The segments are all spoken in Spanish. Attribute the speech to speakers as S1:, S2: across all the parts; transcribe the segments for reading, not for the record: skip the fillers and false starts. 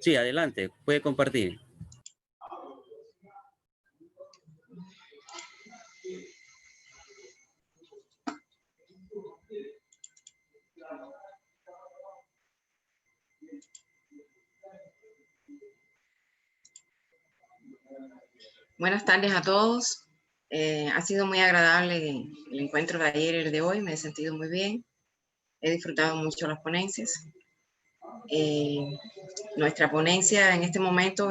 S1: Sí, adelante, puede compartir.
S2: Buenas tardes a todos. Ha sido muy agradable el encuentro de ayer y el de hoy. Me he sentido muy bien. He disfrutado mucho las ponencias. Nuestra ponencia en este momento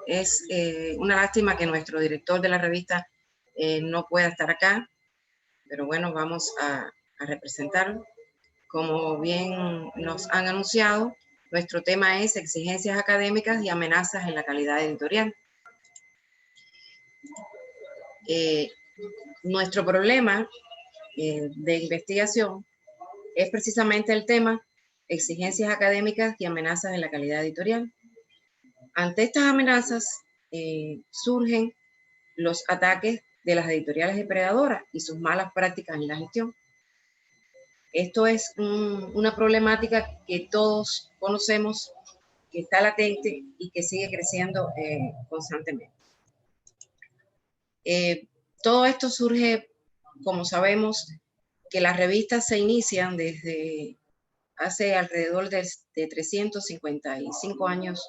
S2: es una lástima que nuestro director de la revista no pueda estar acá, pero bueno, vamos a representarlo. Como bien nos han anunciado, nuestro tema es exigencias académicas y amenazas en la calidad editorial. Nuestro problema de investigación es precisamente el tema exigencias académicas y amenazas en la calidad editorial. Ante estas amenazas surgen los ataques de las editoriales depredadoras y sus malas prácticas en la gestión. Esto es una problemática que todos conocemos, que está latente y que sigue creciendo constantemente. Todo esto surge, como sabemos, que las revistas se inician desde hace alrededor de 355 años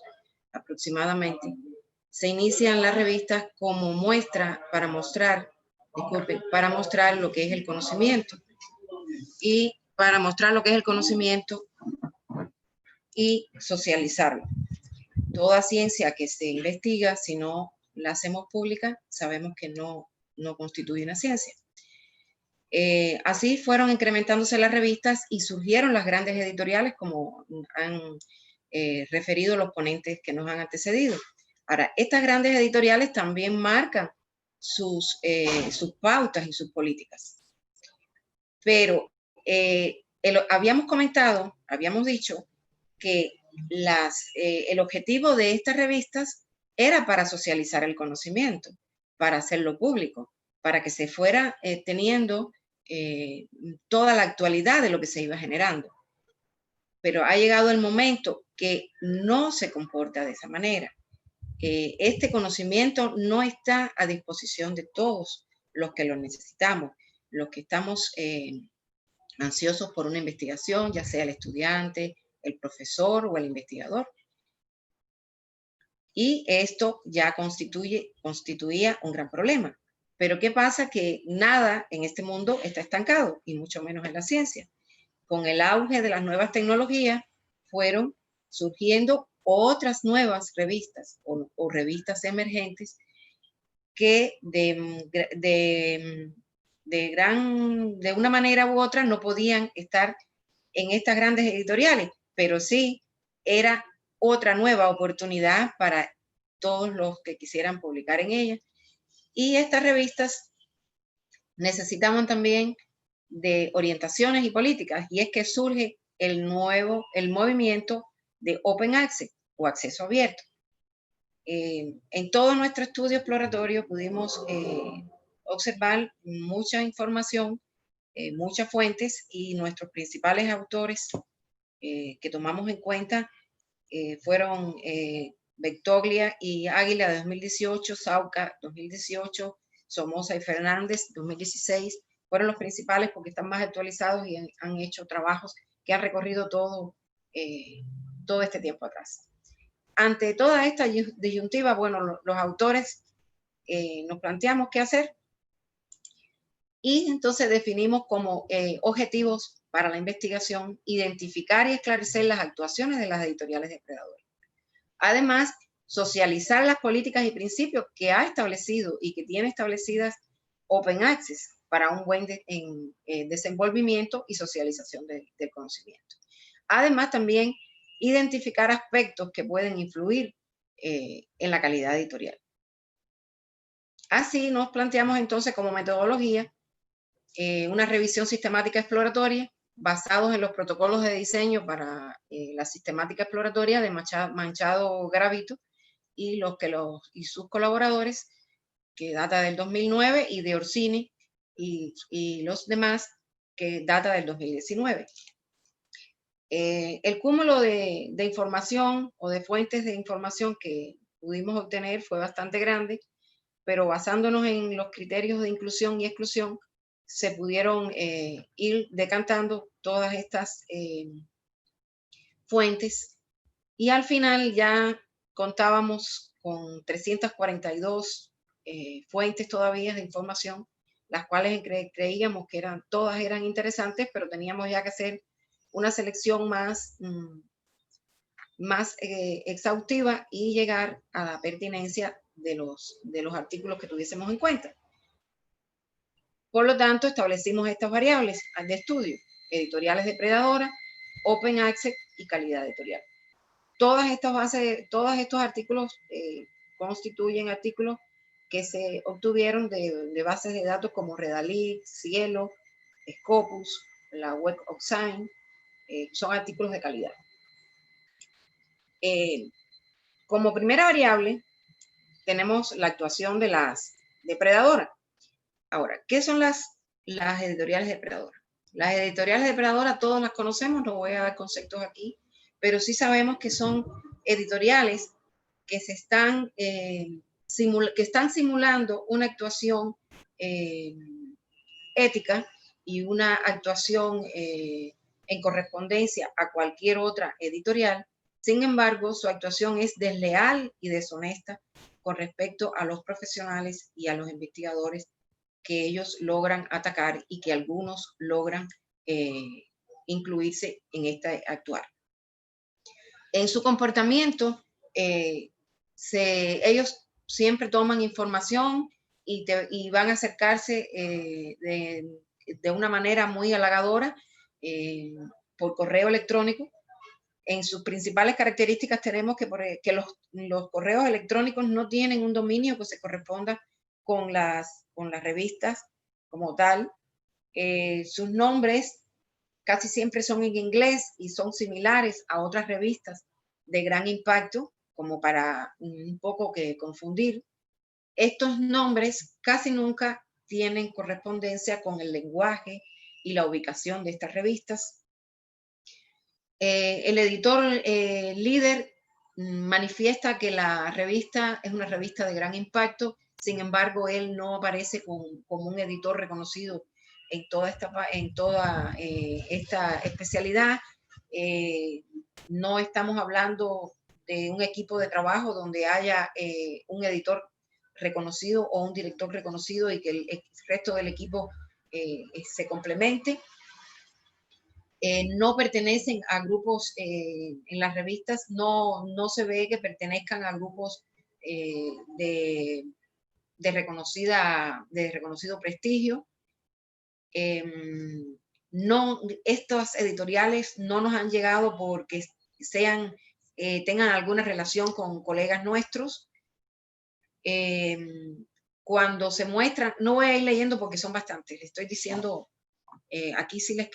S2: aproximadamente. Se inician las revistas como muestra para mostrar lo que es el conocimiento. Y para mostrar lo que es el conocimiento y socializarlo. Toda ciencia que se investiga, si no la hacemos pública, sabemos que no constituye una ciencia. Así fueron incrementándose las revistas y surgieron las grandes editoriales, como han referido los ponentes que nos han antecedido. Ahora, estas grandes editoriales también marcan sus pautas y sus políticas. Pero habíamos dicho que el objetivo de estas revistas era para socializar el conocimiento, para hacerlo público, para que se fuera teniendo toda la actualidad de lo que se iba generando. Pero ha llegado el momento que no se comporta de esa manera. Este conocimiento no está a disposición de todos los que lo necesitamos, los que estamos ansiosos por una investigación, ya sea el estudiante, el profesor o el investigador. Y esto ya constituía un gran problema. Pero ¿qué pasa? Que nada en este mundo está estancado, y mucho menos en la ciencia. Con el auge de las nuevas tecnologías, fueron surgiendo otras nuevas revistas o revistas emergentes que de una manera u otra no podían estar en estas grandes editoriales, pero sí era otra nueva oportunidad para todos los que quisieran publicar en ellas. Y estas revistas necesitaban también de orientaciones y políticas, y es que surge el movimiento de Open Access o acceso abierto. En todo nuestro estudio exploratorio pudimos observar mucha información, muchas fuentes, y nuestros principales autores que tomamos en cuenta fueron Vectoglia y Águila de 2018, Sauca 2018, Somoza y Fernández 2016, fueron los principales porque están más actualizados y han hecho trabajos que han recorrido todo este tiempo atrás. Ante toda esta disyuntiva, bueno, los autores nos planteamos qué hacer, y entonces definimos como objetivos para la investigación identificar y esclarecer las actuaciones de las editoriales depredadoras. Además, socializar las políticas y principios que ha establecido y que tiene establecidas Open Access para un buen desenvolvimiento y socialización del conocimiento. Además, también identificar aspectos que pueden influir en la calidad editorial. Así nos planteamos entonces como metodología una revisión sistemática exploratoria basados en los protocolos de diseño para la sistemática exploratoria de Manchado Garavito y sus colaboradores, que data del 2009, y de Orsini y los demás, que data del 2019. El cúmulo de información o de fuentes de información que pudimos obtener fue bastante grande, pero basándonos en los criterios de inclusión y exclusión, se pudieron ir decantando todas estas fuentes, y al final ya contábamos con 342 fuentes todavía de información, las cuales creíamos que todas eran interesantes, pero teníamos ya que hacer una selección más exhaustiva y llegar a la pertinencia de los artículos que tuviésemos en cuenta. Por lo tanto, establecimos estas variables de estudio: editoriales depredadoras, open access y calidad editorial. Todas estas bases, todos estos artículos constituyen artículos que se obtuvieron de bases de datos como Redalytics, Cielo, Scopus, la Web of Science. Son artículos de calidad. Como primera variable tenemos la actuación de las depredadoras. Ahora, ¿qué son las editoriales depredadoras? Las editoriales depredadoras todos las conocemos, no voy a dar conceptos aquí, pero sí sabemos que son editoriales que están simulando una actuación ética y una actuación en correspondencia a cualquier otra editorial. Sin embargo, su actuación es desleal y deshonesta con respecto a los profesionales y a los investigadores que ellos logran atacar y que algunos logran incluirse en este actuar. En su comportamiento, ellos siempre toman información y van a acercarse de una manera muy halagadora por correo electrónico. En sus principales características tenemos que los correos electrónicos no tienen un dominio que se corresponda con las revistas como tal. Sus nombres casi siempre son en inglés y son similares a otras revistas de gran impacto, como para un poco que confundir. Estos nombres casi nunca tienen correspondencia con el lenguaje y la ubicación de estas revistas. El editor líder manifiesta que la revista es una revista de gran impacto. Sin embargo, él no aparece como un editor reconocido en toda esta especialidad. No estamos hablando de un equipo de trabajo donde haya un editor reconocido o un director reconocido y que el resto del equipo se complemente. No pertenecen a grupos en las revistas, no se ve que pertenezcan a grupos de reconocido prestigio. Estas editoriales no nos han llegado porque tengan alguna relación con colegas nuestros. Cuando se muestran, no voy a ir leyendo porque son bastantes, les estoy diciendo, aquí sí les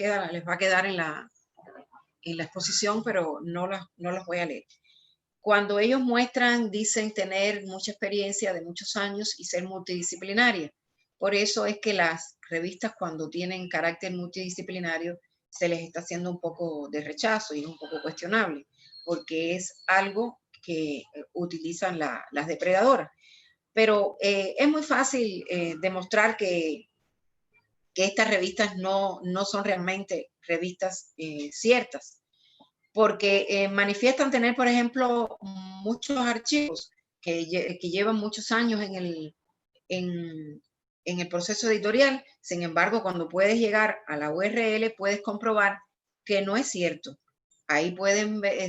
S2: va a quedar en la exposición, pero no las voy a leer. Cuando ellos muestran, dicen tener mucha experiencia de muchos años y ser multidisciplinaria. Por eso es que las revistas, cuando tienen carácter multidisciplinario, se les está haciendo un poco de rechazo y es un poco cuestionable, porque es algo que utilizan las depredadoras. Pero es muy fácil demostrar que estas revistas no son realmente revistas ciertas, porque manifiestan tener, por ejemplo, muchos archivos que llevan muchos años en el proceso editorial. Sin embargo, cuando puedes llegar a la URL, puedes comprobar que no es cierto. Ahí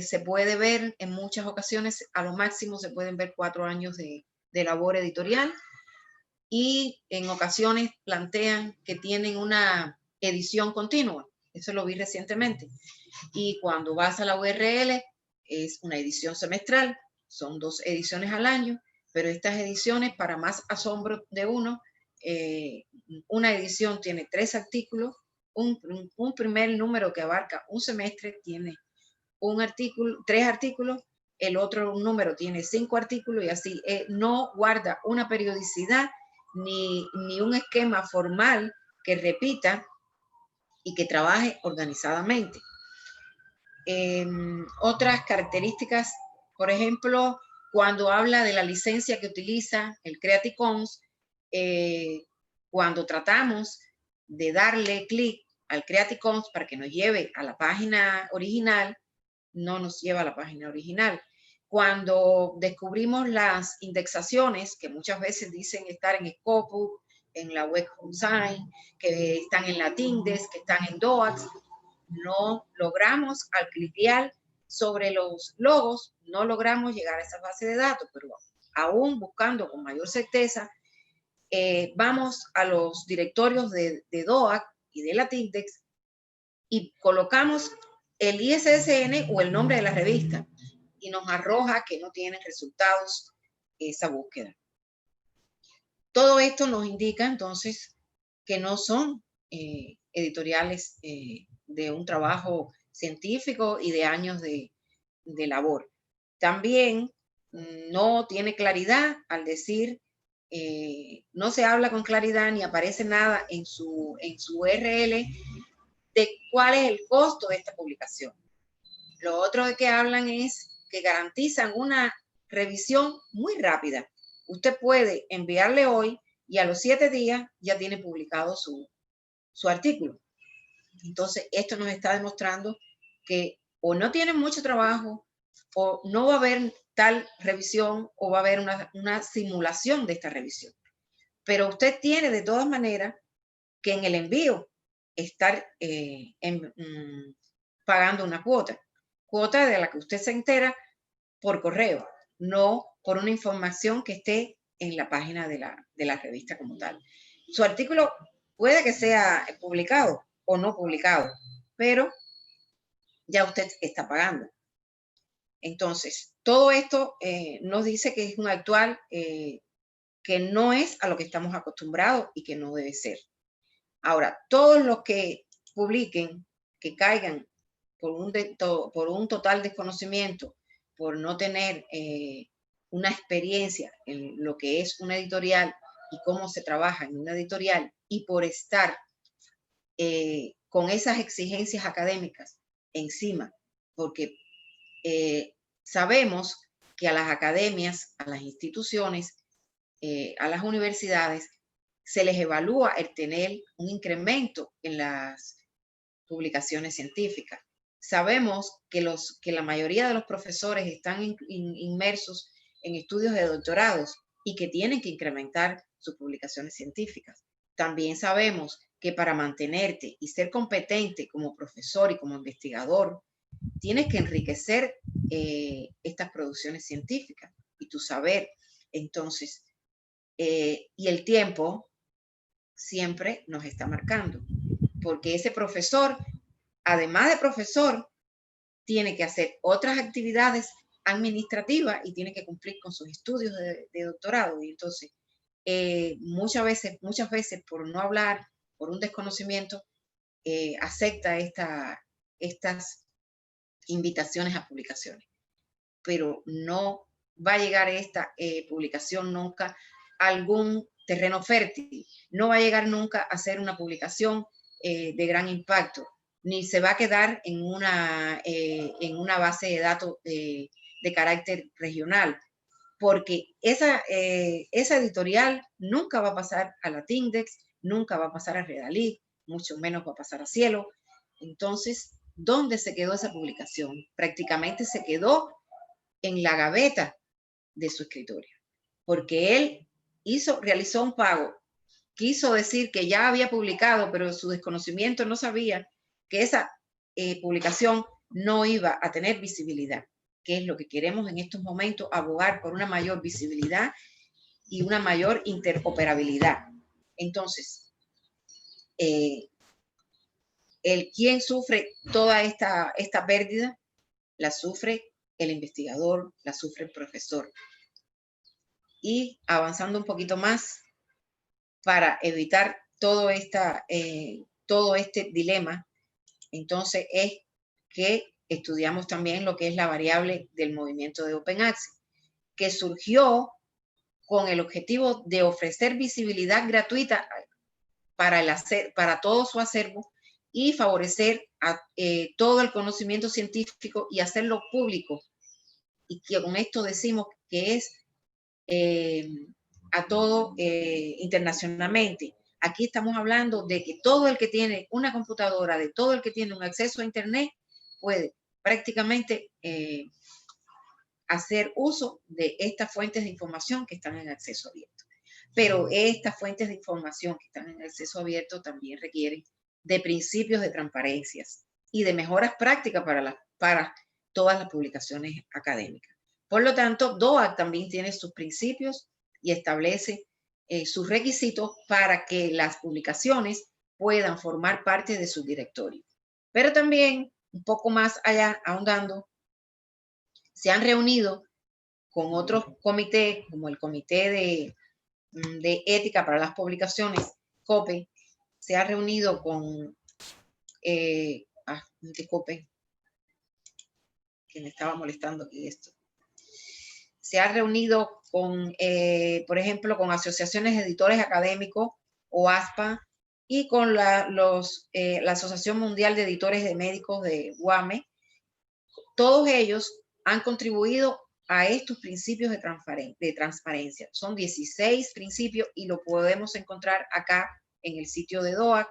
S2: se puede ver en muchas ocasiones, a lo máximo se pueden ver 4 años de labor editorial, y en ocasiones plantean que tienen una edición continua. Eso lo vi recientemente. Y cuando vas a la URL, es una edición semestral, son 2 ediciones al año, pero estas ediciones, para más asombro de uno, una edición tiene 3 artículos, un primer número que abarca un semestre tiene 3 artículos, el otro número tiene 5 artículos, y así no guarda una periodicidad ni un esquema formal que repita y que trabaje organizadamente. Otras características, por ejemplo, cuando habla de la licencia que utiliza el Creative Commons, cuando tratamos de darle clic al Creative Commons para que nos lleve a la página original, no nos lleva a la página original. Cuando descubrimos las indexaciones, que muchas veces dicen estar en Scopus, en la Web of Science, que están en Latindex, que están en DOAX, no logramos, al cliquear sobre los logos, no logramos llegar a esa base de datos, pero aún buscando con mayor certeza, vamos a los directorios de DOAC y de Latindex y colocamos el ISSN o el nombre de la revista y nos arroja que no tienen resultados esa búsqueda. Todo esto nos indica entonces que no son editoriales de un trabajo científico y de años de labor. También no tiene claridad al decir, no se habla con claridad ni aparece nada en su URL de cuál es el costo de esta publicación. Lo otro de que hablan es que garantizan una revisión muy rápida. Usted puede enviarle hoy y a los 7 días ya tiene publicado su artículo. Entonces, esto nos está demostrando que o no tienen mucho trabajo o no va a haber tal revisión o va a haber una simulación de esta revisión. Pero usted tiene de todas maneras que en el envío estar pagando una cuota de la que usted se entera por correo, no por una información que esté en la página de la revista como tal. Su artículo puede que sea publicado o no publicado, pero ya usted está pagando. Entonces, todo esto nos dice que es un actual que no es a lo que estamos acostumbrados y que no debe ser. Ahora, todos los que publiquen, que caigan por un total desconocimiento, por no tener una experiencia en lo que es una editorial y cómo se trabaja en una editorial, y por estar con esas exigencias académicas encima, porque sabemos que a las academias, a las instituciones, a las universidades, se les evalúa el tener un incremento en las publicaciones científicas. Sabemos que la mayoría de los profesores están inmersos en estudios de doctorados y que tienen que incrementar sus publicaciones científicas. También sabemos que para mantenerte y ser competente como profesor y como investigador, tienes que enriquecer estas producciones científicas y tu saber. Entonces, y el tiempo siempre nos está marcando, porque ese profesor, además de profesor, tiene que hacer otras actividades administrativas y tiene que cumplir con sus estudios de doctorado. Y entonces, muchas veces, por no hablar, por un desconocimiento, acepta estas invitaciones a publicaciones. Pero no va a llegar esta publicación nunca a algún terreno fértil, no va a llegar nunca a ser una publicación de gran impacto, ni se va a quedar en una base de datos de carácter regional, porque esa editorial nunca va a pasar a Latindex, nunca va a pasar a Redalí, mucho menos va a pasar a Cielo. Entonces, ¿dónde se quedó esa publicación? Prácticamente se quedó en la gaveta de su escritorio, porque él realizó un pago, quiso decir que ya había publicado, pero su desconocimiento no sabía que esa publicación no iba a tener visibilidad, que es lo que queremos en estos momentos, abogar por una mayor visibilidad y una mayor interoperabilidad. Entonces, ¿quién sufre toda esta pérdida? La sufre el investigador, la sufre el profesor. Y avanzando un poquito más, para evitar todo este dilema, entonces es que estudiamos también lo que es la variable del movimiento de Open Access, que surgió con el objetivo de ofrecer visibilidad gratuita para todo su acervo y favorecer todo el conocimiento científico y hacerlo público. Y que con esto decimos que es a todo internacionalmente. Aquí estamos hablando de que todo el que tiene una computadora, de todo el que tiene un acceso a Internet, puede prácticamente hacer uso de estas fuentes de información que están en acceso abierto. Pero estas fuentes de información que están en acceso abierto también requieren de principios de transparencia y de mejoras prácticas para todas las publicaciones académicas. Por lo tanto, DOAC también tiene sus principios y establece sus requisitos para que las publicaciones puedan formar parte de su directorio. Pero también, un poco más allá, ahondando, se han reunido con otros comités, como el Comité de Ética para las Publicaciones, COPE, se ha reunido con COPE, que me estaba molestando aquí esto. Se ha reunido con, por ejemplo, con asociaciones de editores académicos o ASPA y con la Asociación Mundial de Editores de Médicos de UAME. Todos ellos han contribuido a estos principios de transparencia. Son 16 principios y lo podemos encontrar acá en el sitio de DOAC,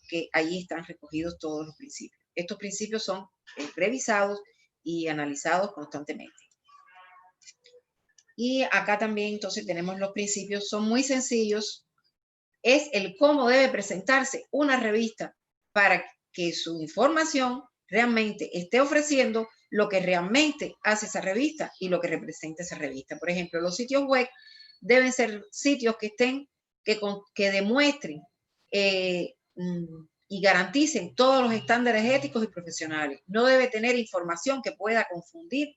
S2: que allí están recogidos todos los principios. Estos principios son revisados y analizados constantemente. Y acá también entonces tenemos los principios, son muy sencillos. Es el cómo debe presentarse una revista para que su información realmente esté ofreciendo lo que realmente hace esa revista y lo que representa esa revista. Por ejemplo, los sitios web deben ser sitios que estén, que demuestren y garanticen todos los estándares éticos y profesionales. No debe tener información que pueda confundir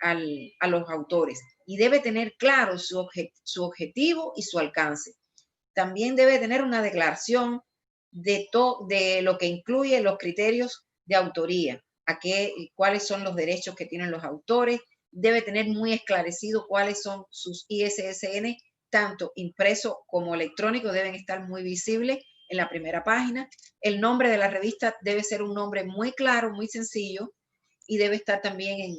S2: a los autores y debe tener claro su objetivo y su alcance. También debe tener una declaración de lo que incluye los criterios de autoría, cuáles son los derechos que tienen los autores, debe tener muy esclarecido cuáles son sus ISSN, tanto impreso como electrónico, deben estar muy visibles en la primera página. El nombre de la revista debe ser un nombre muy claro, muy sencillo, y debe estar también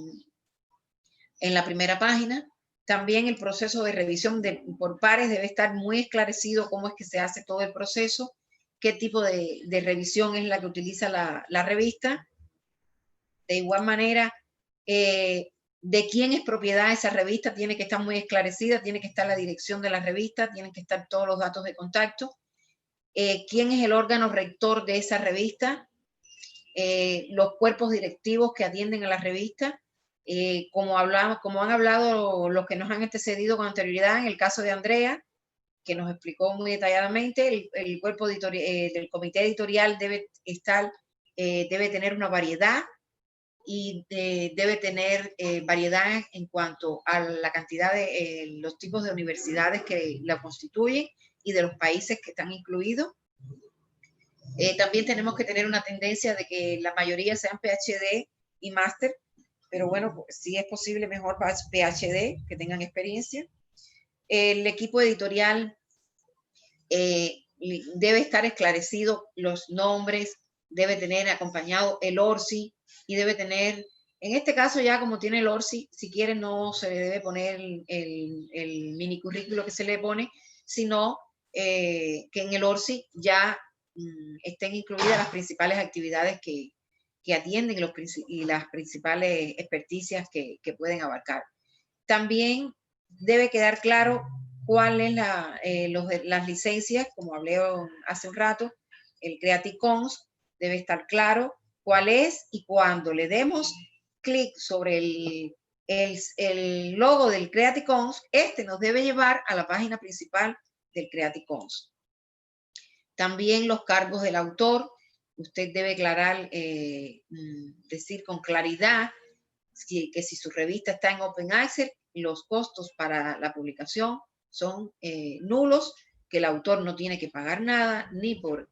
S2: en la primera página. También el proceso de revisión por pares debe estar muy esclarecido, cómo es que se hace todo el proceso, qué tipo de revisión es la que utiliza la revista. De igual manera, de quién es propiedad esa revista tiene que estar muy esclarecida, tiene que estar la dirección de la revista, tienen que estar todos los datos de contacto, quién es el órgano rector de esa revista, los cuerpos directivos que atienden a la revista, como han hablado los que nos han antecedido con anterioridad, en el caso de Andrea, que nos explicó muy detalladamente, el cuerpo del comité editorial debe tener una variedad y debe tener variedad en cuanto a la cantidad de los tipos de universidades que la constituyen y de los países que están incluidos. También tenemos que tener una tendencia de que la mayoría sean PhD y máster, pero bueno, pues, si es posible, mejor PhD, que tengan experiencia. El equipo editorial debe estar esclarecido los nombres, debe tener acompañado el ORCI y debe tener, en este caso ya como tiene el ORCI, si quiere no se le debe poner el mini currículo que se le pone, sino que en el ORCI ya estén incluidas las principales actividades que atienden y las principales experticias que pueden abarcar. También debe quedar claro cuáles las licencias, como hablé hace un rato, el Creative Commons debe estar claro cuál es, y cuando le demos clic sobre el logo del Creative Commons, nos debe llevar a la página principal del Creative Commons. También los cargos del autor, usted debe aclarar, decir con claridad que si su revista está en Open Access, los costos para la publicación son nulos, que el autor no tiene que pagar nada, ni por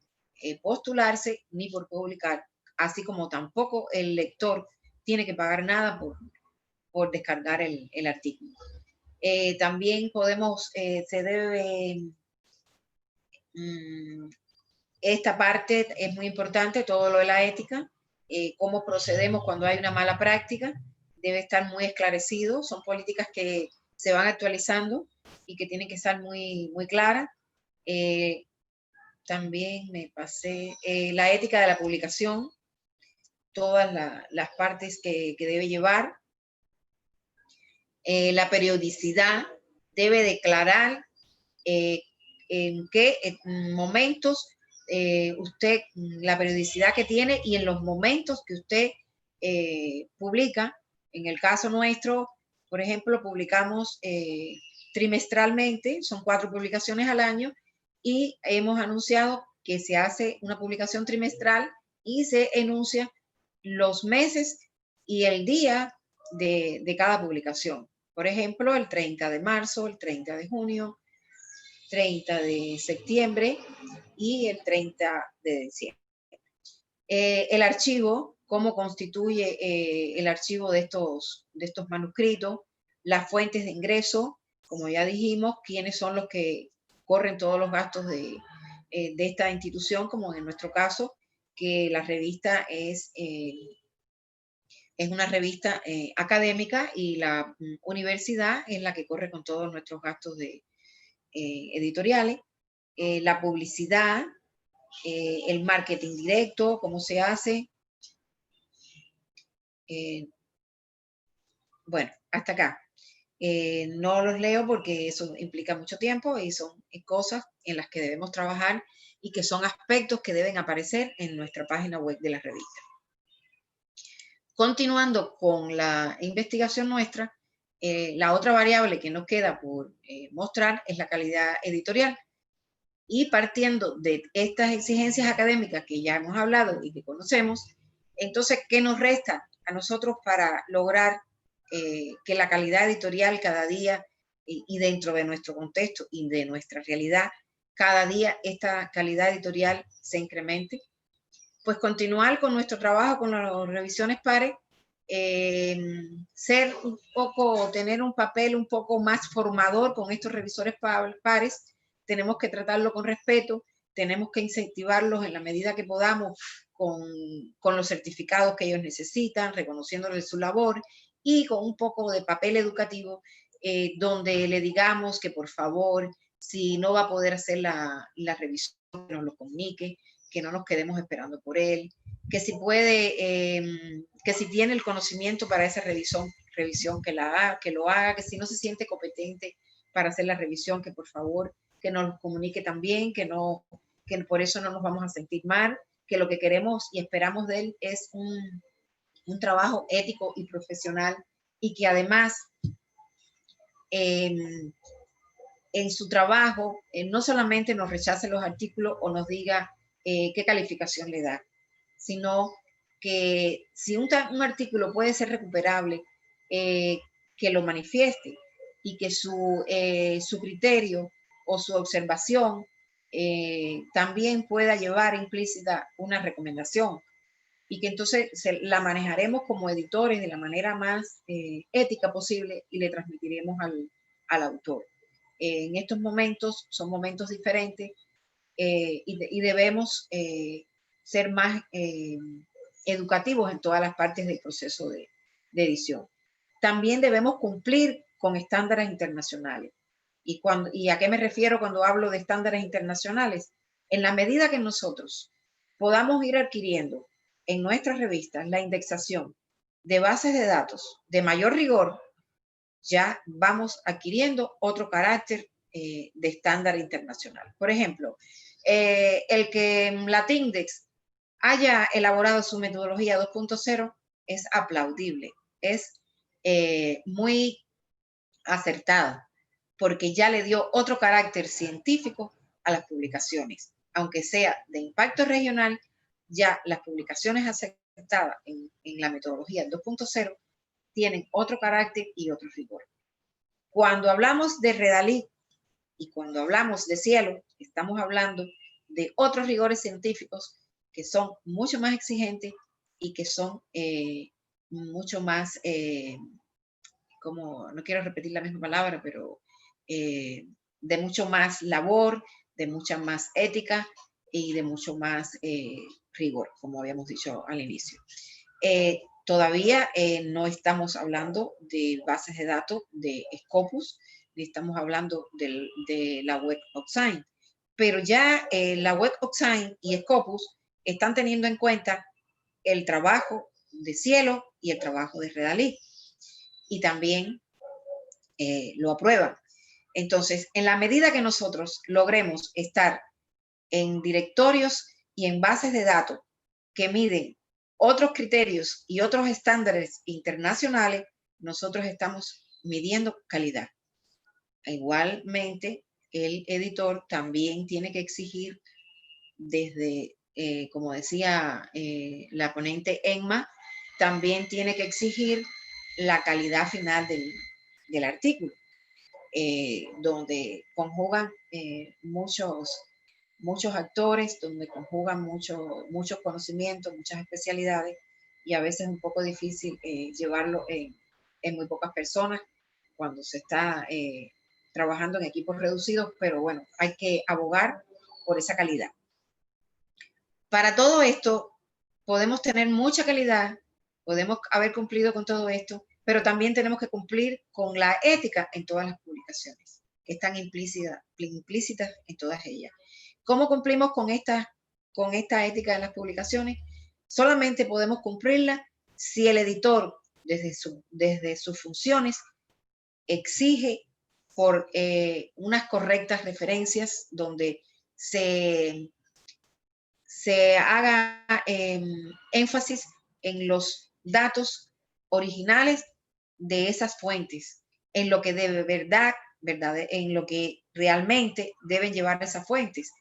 S2: postularse, ni por publicar, así como tampoco el lector tiene que pagar nada por descargar el artículo. También se debe Esta parte es muy importante, todo lo de la ética, cómo procedemos cuando hay una mala práctica, debe estar muy esclarecido. Son políticas que se van actualizando y que tienen que estar muy, muy claras. También me pasé la ética de la publicación, todas las partes que debe llevar. La periodicidad, debe declarar en qué momentos usted, la periodicidad que tiene y en los momentos que usted publica. En el caso nuestro, por ejemplo, publicamos trimestralmente, son 4 publicaciones al año, y hemos anunciado que se hace una publicación trimestral y se enuncia los meses y el día de cada publicación. Por ejemplo, el 30 de marzo, el 30 de junio, 30 de septiembre y el 30 de diciembre. El archivo, cómo constituye el archivo de estos manuscritos, las fuentes de ingreso, como ya dijimos, quiénes son los que corren todos los gastos de esta institución, como en nuestro caso, que la revista es una revista académica y la universidad es la que corre con todos nuestros gastos editoriales. La publicidad, el marketing directo, cómo se hace. Bueno, hasta acá. No los leo porque eso implica mucho tiempo y son cosas en las que debemos trabajar y que son aspectos que deben aparecer en nuestra página web de la revista. Continuando con la investigación nuestra, la otra variable que nos queda por mostrar es la calidad editorial. Y partiendo de estas exigencias académicas que ya hemos hablado y que conocemos, entonces, ¿qué nos resta a nosotros para lograr que la calidad editorial cada día y dentro de nuestro contexto y de nuestra realidad, cada día esta calidad editorial se incremente? Pues continuar con nuestro trabajo con las revisiones pares, ser un poco, tener un papel un poco más formador con estos revisores pares. Tenemos que tratarlo con respeto, tenemos que incentivarlos en la medida que podamos con los certificados que ellos necesitan, reconociéndoles su labor y con un poco de papel educativo donde le digamos que por favor, si no va a poder hacer la revisión, nos lo comunique, que no nos quedemos esperando por él, que si puede, que si tiene el conocimiento para esa revisión que lo haga, que si no se siente competente para hacer la revisión, que por favor que nos comunique también, que por eso no nos vamos a sentir mal, que lo que queremos y esperamos de él es un trabajo ético y profesional y que además en su trabajo no solamente nos rechace los artículos o nos diga qué calificación le da, sino que si un artículo puede ser recuperable, que lo manifieste y que su criterio o su observación también pueda llevar implícita una recomendación y que entonces la manejaremos como editores de la manera más ética posible y le transmitiremos al autor. En estos momentos son momentos diferentes y debemos ser más educativos en todas las partes del proceso de edición. También debemos cumplir con estándares internacionales. ¿Y a qué me refiero cuando hablo de estándares internacionales? En la medida que nosotros podamos ir adquiriendo en nuestras revistas la indexación de bases de datos de mayor rigor, ya vamos adquiriendo otro carácter de estándar internacional. Por ejemplo, el que Latindex haya elaborado su metodología 2.0 es aplaudible, es muy acertada, porque ya le dio otro carácter científico a las publicaciones. Aunque sea de impacto regional, ya las publicaciones aceptadas en la metodología 2.0 tienen otro carácter y otro rigor. Cuando hablamos de Redalí y cuando hablamos de Cielo, estamos hablando de otros rigores científicos que son mucho más exigentes y que son mucho más, como, no quiero repetir la misma palabra, pero de mucho más labor, de mucha más ética y de mucho más rigor, como habíamos dicho al inicio. Todavía no estamos hablando de bases de datos de Scopus, ni estamos hablando de la Web of Science, pero ya la Web of Science y Scopus están teniendo en cuenta el trabajo de Cielo y el trabajo de Redalí, y también lo aprueban. Entonces, en la medida que nosotros logremos estar en directorios y en bases de datos que miden otros criterios y otros estándares internacionales, nosotros estamos midiendo calidad. Igualmente, el editor también tiene que exigir desde, como decía la ponente Emma, también tiene que exigir la calidad final del artículo, donde conjugan muchos actores, donde conjugan muchos conocimientos, muchas especialidades, y a veces es un poco difícil llevarlo en muy pocas personas cuando se está trabajando en equipos reducidos, pero bueno, hay que abogar por esa calidad. Para todo esto, podemos tener mucha calidad, podemos haber cumplido con todo esto, pero también tenemos que cumplir con la ética en todas las publicaciones, que están implícitas en todas ellas. ¿Cómo cumplimos con esta ética en las publicaciones? Solamente podemos cumplirla si el editor, desde sus funciones, exige por unas correctas referencias donde se haga énfasis en los datos originales de esas fuentes, en lo que debe verdad, en lo que realmente deben llevar esas fuentes.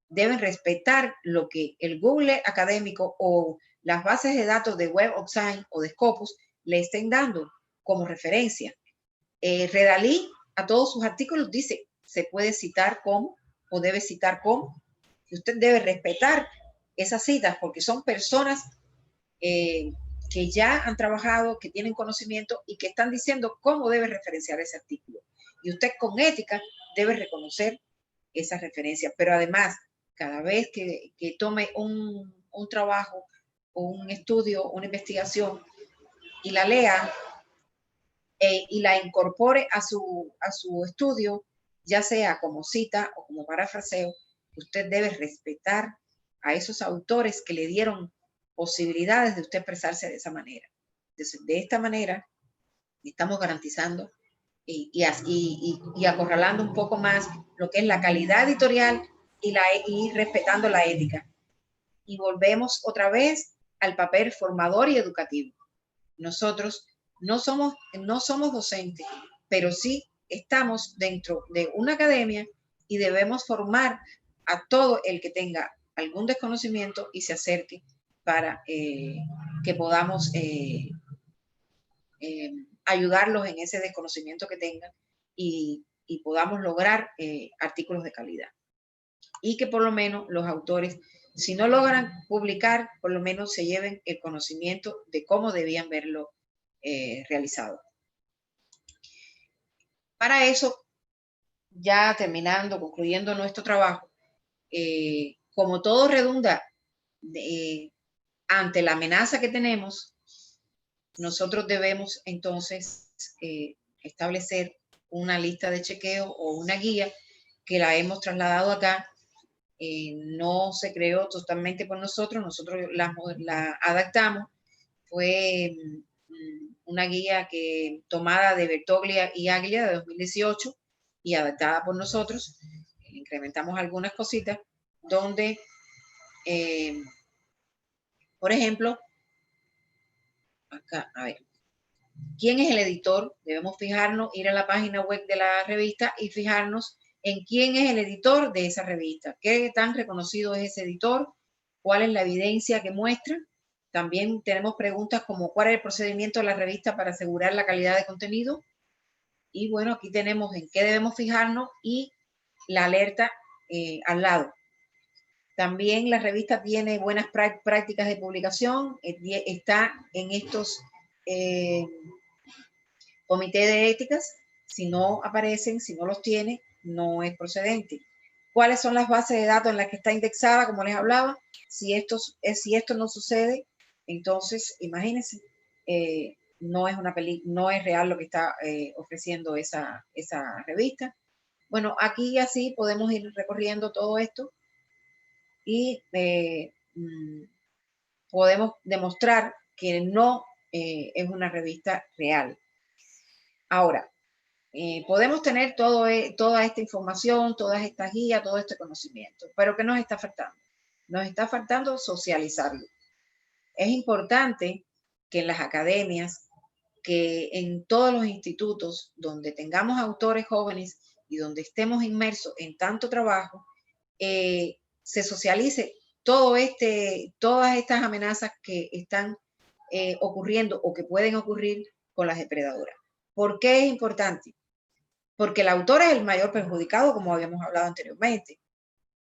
S2: Deben respetar lo que el Google académico o las bases de datos de Web of Science o de Scopus le estén dando como referencia. Redalí a todos sus artículos dice, se puede citar como o debe citar como, y usted debe respetar esas citas porque son personas que ya han trabajado, que tienen conocimiento y que están diciendo cómo debe referenciar ese artículo. Y usted con ética debe reconocer esa referencia. Pero además, cada vez que tome un trabajo, un estudio, una investigación y la lea y la incorpore a su estudio, ya sea como cita o como parafraseo, usted debe respetar a esos autores que le dieron posibilidades de usted expresarse de esa manera. Entonces, de esta manera, estamos garantizando y acorralando un poco más lo que es la calidad editorial y respetando la ética. Y volvemos otra vez al papel formador y educativo. Nosotros no somos docentes, pero sí estamos dentro de una academia y debemos formar a todo el que tenga algún desconocimiento y se acerque para que podamos ayudarlos en ese desconocimiento que tengan y podamos lograr artículos de calidad. Y que por lo menos los autores, si no logran publicar, por lo menos se lleven el conocimiento de cómo debían verlo realizado. Para eso, ya terminando, concluyendo nuestro trabajo, como todo redunda ante la amenaza que tenemos, nosotros debemos entonces establecer una lista de chequeo o una guía que la hemos trasladado acá. No se creó totalmente por nosotros la adaptamos. Fue una guía tomada de Bertoglia y Aglia de 2018 y adaptada por nosotros. Incrementamos algunas cositas donde, por ejemplo, acá, a ver, ¿quién es el editor? Debemos fijarnos, ir a la página web de la revista y fijarnos en quién es el editor de esa revista, qué tan reconocido es ese editor, cuál es la evidencia que muestra. También tenemos preguntas como cuál es el procedimiento de la revista para asegurar la calidad de contenido. Y bueno, aquí tenemos en qué debemos fijarnos y la alerta al lado. También la revista tiene buenas prácticas de publicación, está en estos comités de éticas. Si no aparecen, si no los tiene, no es procedente. cuáles son las bases de datos en las que está indexada, como les hablaba. Si esto no sucede, entonces imagínense, no es real lo que está ofreciendo esa revista. Bueno, aquí así podemos ir recorriendo todo esto y podemos demostrar que no es una revista real. Ahora, podemos tener toda esta información, todas estas guías, todo este conocimiento, pero ¿qué nos está faltando? Nos está faltando socializarlo. Es importante que en las academias, que en todos los institutos donde tengamos autores jóvenes y donde estemos inmersos en tanto trabajo, se socialice todas estas amenazas que están ocurriendo o que pueden ocurrir con las depredadoras. ¿Por qué es importante? Porque el autor es el mayor perjudicado, como habíamos hablado anteriormente,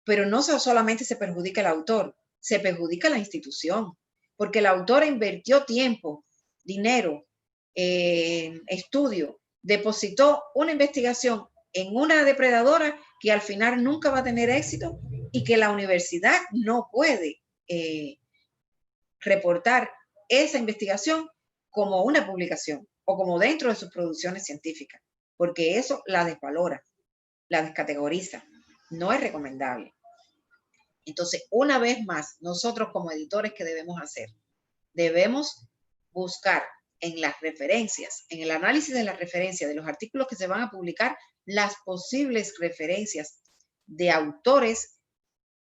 S2: pero no solamente se perjudica el autor, se perjudica la institución, porque el autor invirtió tiempo, dinero, estudio, depositó una investigación en una depredadora que al final nunca va a tener éxito y que la universidad no puede reportar esa investigación como una publicación o como dentro de sus producciones científicas, porque eso la desvalora, la descategoriza, no es recomendable. Entonces, una vez más, nosotros como editores, ¿qué debemos hacer? Debemos buscar en las referencias, en el análisis de las referencias de los artículos que se van a publicar, las posibles referencias de autores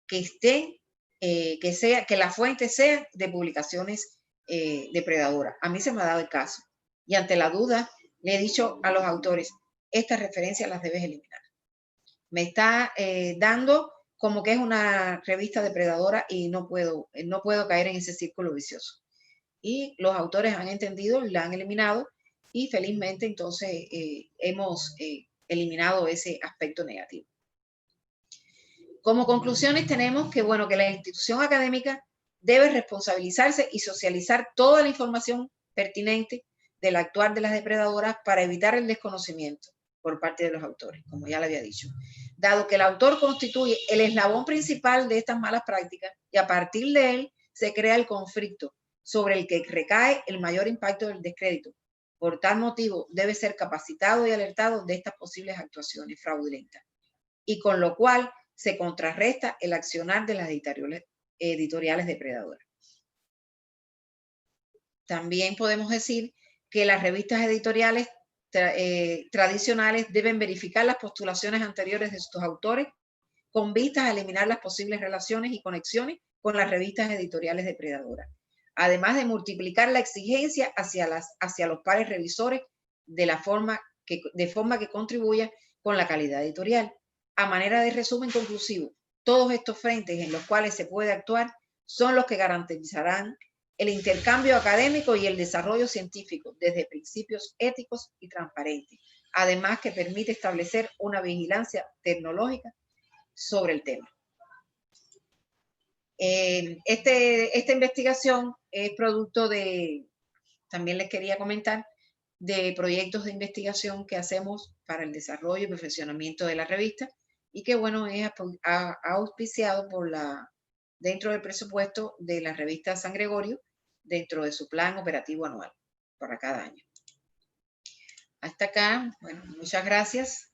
S2: que estén, que la fuente sea de publicaciones depredadoras. A mí se me ha dado el caso. Y ante la duda, le he dicho a los autores, estas referencias las debes eliminar. Me está dando como que es una revista depredadora y no puedo caer en ese círculo vicioso. Y los autores han entendido, la han eliminado y felizmente entonces hemos eliminado ese aspecto negativo. Como conclusiones tenemos que, bueno, que la institución académica debe responsabilizarse y socializar toda la información pertinente del actuar de las depredadoras para evitar el desconocimiento por parte de los autores, como ya le había dicho. Dado que el autor constituye el eslabón principal de estas malas prácticas y a partir de él se crea el conflicto sobre el que recae el mayor impacto del descrédito. Por tal motivo, debe ser capacitado y alertado de estas posibles actuaciones fraudulentas, y con lo cual se contrarresta el accionar de las editoriales depredadoras. También podemos decir que las revistas editoriales tradicionales deben verificar las postulaciones anteriores de sus autores con vistas a eliminar las posibles relaciones y conexiones con las revistas editoriales depredadoras, además de multiplicar la exigencia hacia los pares revisores de forma que contribuya con la calidad editorial. A manera de resumen conclusivo, todos estos frentes en los cuales se puede actuar son los que garantizarán el intercambio académico y el desarrollo científico desde principios éticos y transparentes, además que permite establecer una vigilancia tecnológica sobre el tema. Esta investigación es producto de, también les quería comentar, de proyectos de investigación que hacemos para el desarrollo y perfeccionamiento de la revista y que, bueno, es auspiciado por dentro del presupuesto de la revista San Gregorio, dentro de su plan operativo anual para cada año. Hasta acá, bueno, muchas gracias.